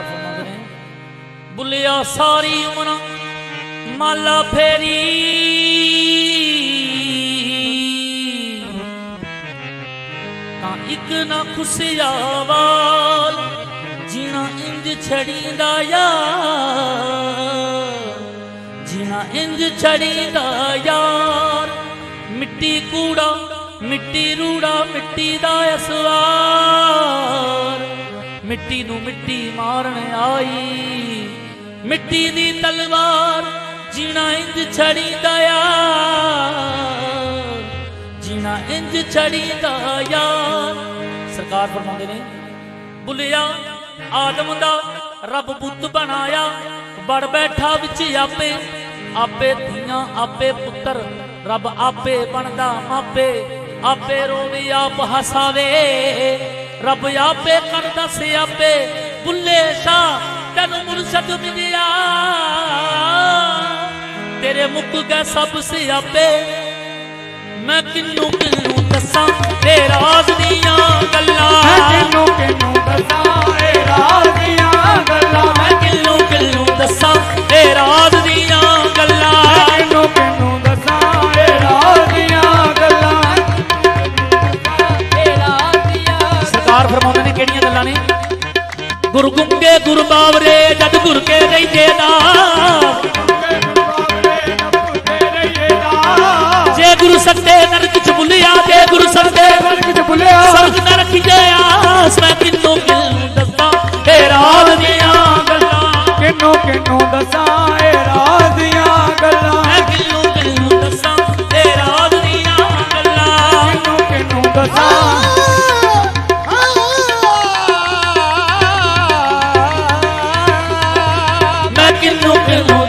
फरमाते ने बुलिया सारी उम्र माला फेरी ना एक ना खुशिया वाल जीना इंज छड़ींदा यार जीना इंज छड़ींदा यार मिट्टी कूड़ा मिट्टी रूड़ा मिट्टी दा असवार मिट्टी नू मिट्टी मारन आई मिट्टी दी तलवार जीना इंज छड़ींदा यार जीना इंज छड़ींदा यार। सरकार फरमाते ने बुलिया आदम दा रब पुत बनाया बड़ बैठा विच आपे आपे धियां आपे पुत्र रब आपे बनदा मापे आपे रोवे आप हसावे रब आपे करदा से आपे बुल्ले शाह तेन मुर्शद मिलिया तेरे मुक गए सब से आपे मैं किन्नू किन्नू दसा तेरा राज दियां गल्लां किन्नू किन्नू दसा तेरा राज दियां गल्लां मैं किन्नू किन्नू दसा तेरा राज दियां गल्लां किन्नू किन्नू दसा तेरा राज दियां गल्लां तेरा राज दियां। सरकार फरमाਉਂਦੇ ਨੇ ਕਿਹੜੀਆਂ ਗੱਲਾਂ ਨੇ गुरु गुंगे गुरु बावरे जद गुर के रहिए दा जे गुरु सत्ते नरक च बुलिया जे गुरु सत्ते नरक च बुलिया स्वर्ग नरक दे आस मैं किन्नू किन्नू दसा ए राज दियां गल्लां किन्नू किन्नू दसा ए राज दियां गल्लां मैं किन्नू किन्नू दसा ए राज दियां गल्लां किन्नू किन्नू दसा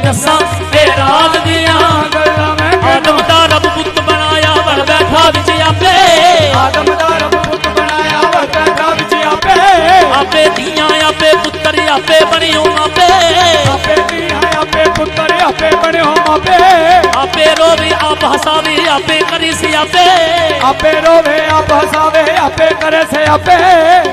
दसा तेरा राज दियां गल्लां मैं आदम दा रब पुत बनाया बड़ बैठा विच आपे आदम दा रब पुत बनाया बड़ बैठा विच आपे आपे दियां आपे पुत्र आपे बनियो मापे आपे दियां आपे पुत्र आपे बनियो मापे आपे रोवे आप हसावे आपे करे से आपे रोवे आप हसावे आपे करे से आपे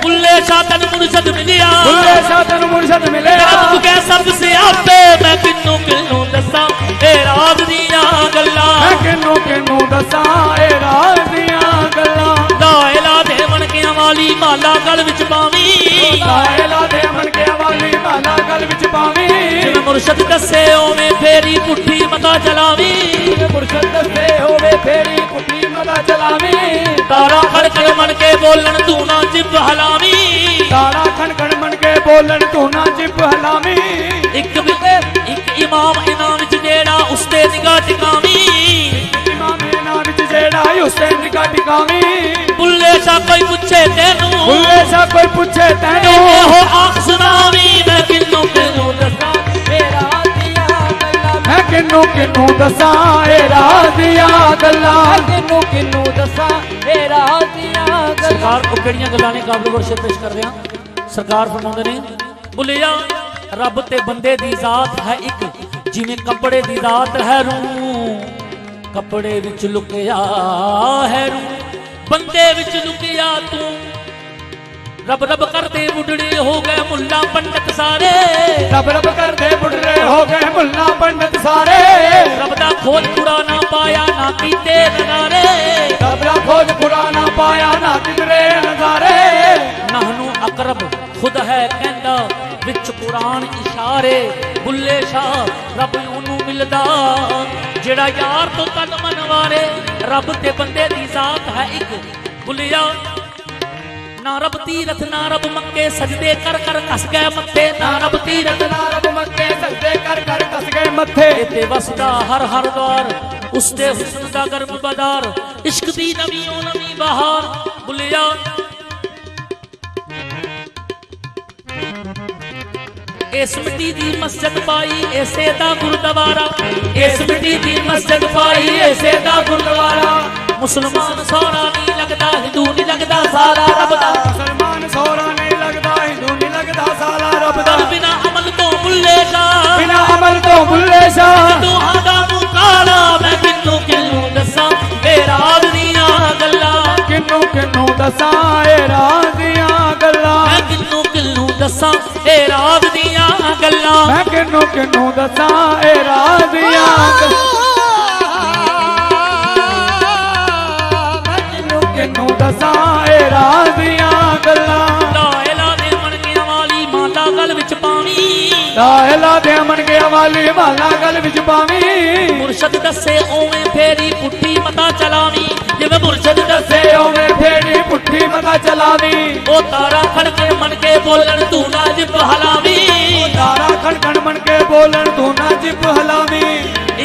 बुल्ले शाह तन मुर्शद मिलिया बुल्ले शाह तन मुर्शद मिलिया रब के सब से आपे मैं किन्नू किन्नू दसा ए राज दियां गल्लां मैं किन्नू किन्नू दसा ए राज दियां गल्लां लायला दे मनकियां वाली माला गल विच पावी लायला दे मनकियां वाली माला गल विच पावी जिवें मुर्शद दसे ओवें फेरी पुट्ठी मता चलावी मुर्शद दसे होवे फेरी पुट्ठी मता चलावी तारा खड़खड़ मन के बोलन तू ना जिब हलावी तारा खड़खड़ मन के बोलन तू ना जिब हलावी एक इमाम इना विच जेड़ा उसते निगाह टिकावी इमाम इना विच जेड़ा उसते निगाह टिकावी बुल्ले शाह कोई पूछे तैनू बुल्ले शाह कोई पूछे तैनू हो आख सुनावी मैं किन्नू किन्नू दसा ए राज दियां गल्लां मैं किन्नू किन्नू दसा ए राज दियां गल्लां किन्नू किन्नू दसा ए राज दियां गल्लां। सरकार को किहड़ियां गल्लां ने काबिल वर्षे पेश कर रहे हैं। सरकार फरमाਉਂਦੇ ਨੇ बुलिया रब ते बंदे दी जात है एक जिवें कपड़े दी जात है रू कपड़े विच लुकिया है रू बंदे विच लुकिया तू रब रब करदे बुढ़ड़े हो गए मुल्ला पंडित सारे रब रब करदे बुढ़ड़े हो गए मुल्ला पंडित सारे रब दा खोज खुदा ना पाया ना कीते नजारे रब दा खोज खुदा ना पाया ना कितरे नजारे नहनु अकरब खुद है कहंदा विच कुरान इशारे बुल्ले शाह रब ओनू मिलदा जेड़ा यार तो तन मन वारे रब ते बंदे दी जात है एक बुलिया ना रब तीरथ ना रब मक्के सजदे कर कर कस गए मत्थे ना रब तीरथ ना रब मक्के सजदे कर कर कस गए मत्थे ते वसदा हर हर द्वार उसदे हुस्न दा गर्म बाजार इश्क दी नवी ओ नवी बहार बुलिया इस मिट्टी दी मस्जिद पाई ऐसे दा गुरुद्वारा इस मिट्टी दी मस्जिद पाई ऐसे दा गुरुद्वारा मुसलमान सोहरा नहीं लगदा हिंदू नहीं लगदा सारा रब दा मुसलमान सोहरा नहीं लगदा हिंदू नहीं लगदा सारा रब दा बिना अमल तो बुल्ले शाह बिना अमल तो बुल्ले शाह तू आदा मुकाला मैं किन्नू किन्नू दसा ए राज दियां गल्लां किन्नू किन्नू दसा ए राज दियां गल्लां मैं किन्नू किन्नू दसा ए राज गल्लां मैं किनू किनू दसां ए राज दियां मैं किनू किनू दसां ए राज दियां गल्लां लायला दे मनगियां वाली माला गल विच पावी लायला दे मनगियां वाली माला गल विच पावी मुर्शद दसे ओवें फेरी पुट्ठी मता चलावी जिवें मुर्शद दसे ओवें फेरी पुट्ठी मता चलावी ओ तारा खड़के मन के बोलन तू ना जिप हलावी तारा खड़कण मन के बोलन तू ना जिप हलावी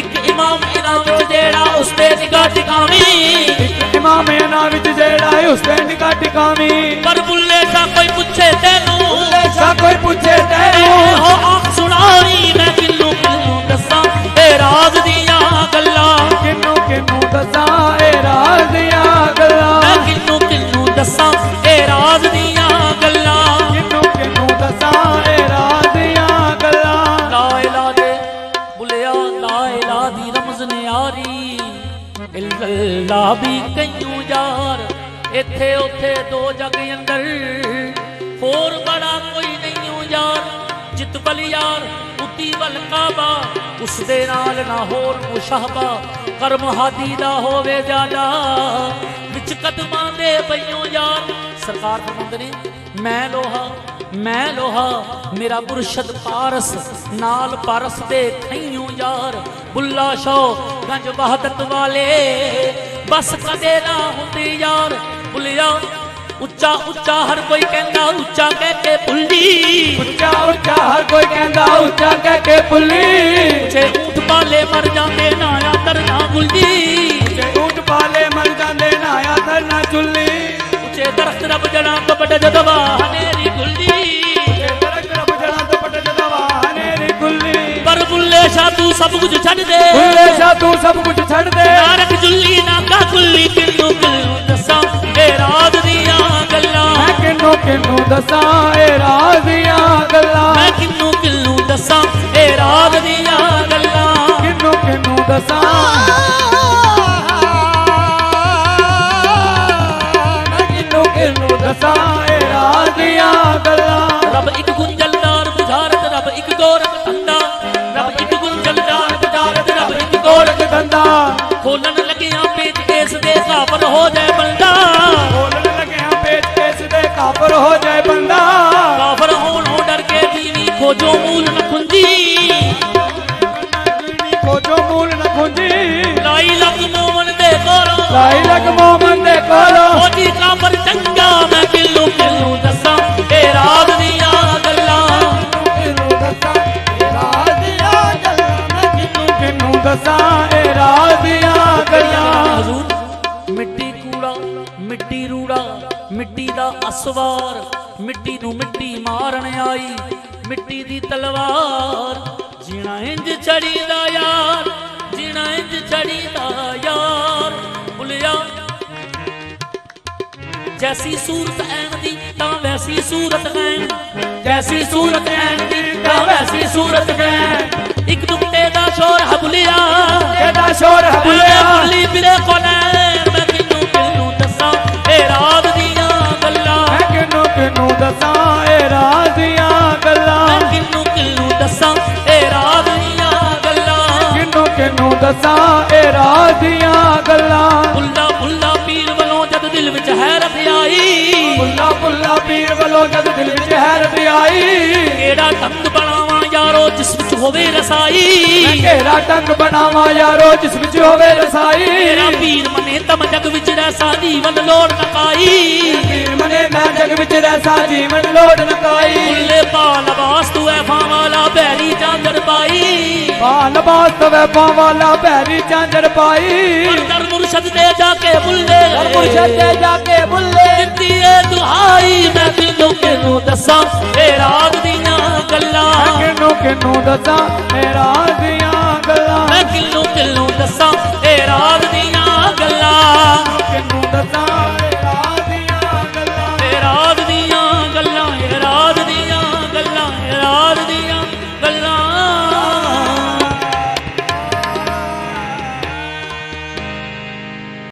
एक इमाम इना विच जेड़ा उस ते निगाह टिकावी एक इमाम इना विच जेड़ा उस ते निगाह टिकावी पर बुल्ले सा कोई पूछे तेनू सा कोई पूछे तेनू हो आख सुनावी मैं किन्नू किन्नू दसां ए राज दियां गल्लां किन्नू किन्नू दसां ए राज दियां गल्लां मैं किन्नू किन्नू दसां ए राज दियां गल्लां किन्नू किन्नू दसां ए राज दियां गल्लां ला इला दे बुलिया ला इला दी रमज़ ने यारी इल्लल्लाह भी कईयों यार इत्थे उथे दो जग अंदर होर बड़ा कोई नहीं यार जित बल यार उती बल काबा उस दे नाल ना होर मुशाहबा करम हादी दा होवे ज्यादा विच कदमां दे पईयों यार सरकार फरमांदे ने मैं लोहा मेरा मुर्शद पारस नाल पारस दे खईयों यार बुल्ला शो गंज बहादत वाले बस कदे ना हुंदी यार बुलिया उच्चा उच्चा हर कोई कहंदा उच्चा कह के पुल्ली उच्चा उच्चा हर कोई कहंदा उच्चा कह के पुल्ली जे ऊंट पाले मर जांदे ना आतर ना गुल्ली जे ऊंट पाले मर जांदे ना आतर ना चुल्ली उचे दरख्त रब जड़ा तो बड़ जदवा हनेरी गुल्ली उचे दरख्त रब जड़ा तो बड़ जदवा हनेरी गुल्ली पर बुल्ले शाह तू सब कुछ छड़ दे बुल्ले शाह तू सब कुछ छड़ दे ना रख जुल्ली ना का गुल्ली किन्नू किन्नू दसां ए राज दियां गल्लां मैं किन्नू किन्नू दसां ए राज दियां गल्लां मैं किन्नू किन्नू दसां ए राज दियां गल्लां किन्नू किन्नू दसां मैं किन्नू किन्नू दसां ए राज दियां गल्लां रब एक गुंजलदार बुझारत रब एक गोरख धंधा रब एक गुंजलदार बुझारत रब एक गोरख धंधा खोलन लगिया पेच केस दे काफर हो जाए बंदा खोलन लगिया पेच केस दे काफर हो जाए बंदा काफर होनो डर के जीवी खोजो मूल न खुंजी खोजो मूल न खुंजी लाई लग मोमन दे कोलो लाई लग मोमन दे कोलो खोजी काफर चंगा मैं किल्लू किल्लू दसां ए राज दियां गल्लां किन्नू दसां ए राज दियां गल्लां मैं किन्नू किन्नू दसां ए राज दियां गल्लां हजूर मिट्टी कूड़ा मिट्टी रूड़ा मिट्टी दा असवार मिट्टी नू मिट्टी मारन आई मिट्टी दी तलवार जीना इंज छड़ी दा यार जीना इंज छड़ी दा यार बुलिया जैसी सूरत ऐन दी तां वैसी सूरत ऐन जैसी सूरत ऐन दी तां वैसी सूरत ऐन एक दुपट्टे दा शोर है बुलिया एदा शोर है बुलिया बुली बिरे कोलैन मैं किन्नू किन्नू दसां ए राज दियां गल्लां मैं किन्नू किन्नू दसां ए राज दियां गल्लां मैं किन्नू किन्नू दसां ए राज दियां गल्लां किन्नू किन्नू दसां ए राज दियां गल्लां बुल्ला बुल्ला पीर वलों जद दिल विच हैरत आई बुल्ला बुल्ला पीर वलों जद दिल विच हैरत आई केड़ा ढंग बनावां यारो जिस विच होवे रसाई मैं केड़ा ढंग बनावां यारो जिस विच होवे रसाई मेरा पीर मने तम जग विच रसा जीवन लोड़ नकाई पीर मने मैं जग विच रसा जीवन लोड़ नकाई बुल्ले पा लबास तू ऐ वाला बैरी चांदर पाई पाल वास्तव वाला बैरी चांदर पाई दर मुर्शद दे जाके बुल्ले दर मुर्शद दे जाके बुल्ले दिए दुहाई मैं किन्नू किन्नू दसां ए राज दियां गल्लां किन्नू किन्नू दसां ए राज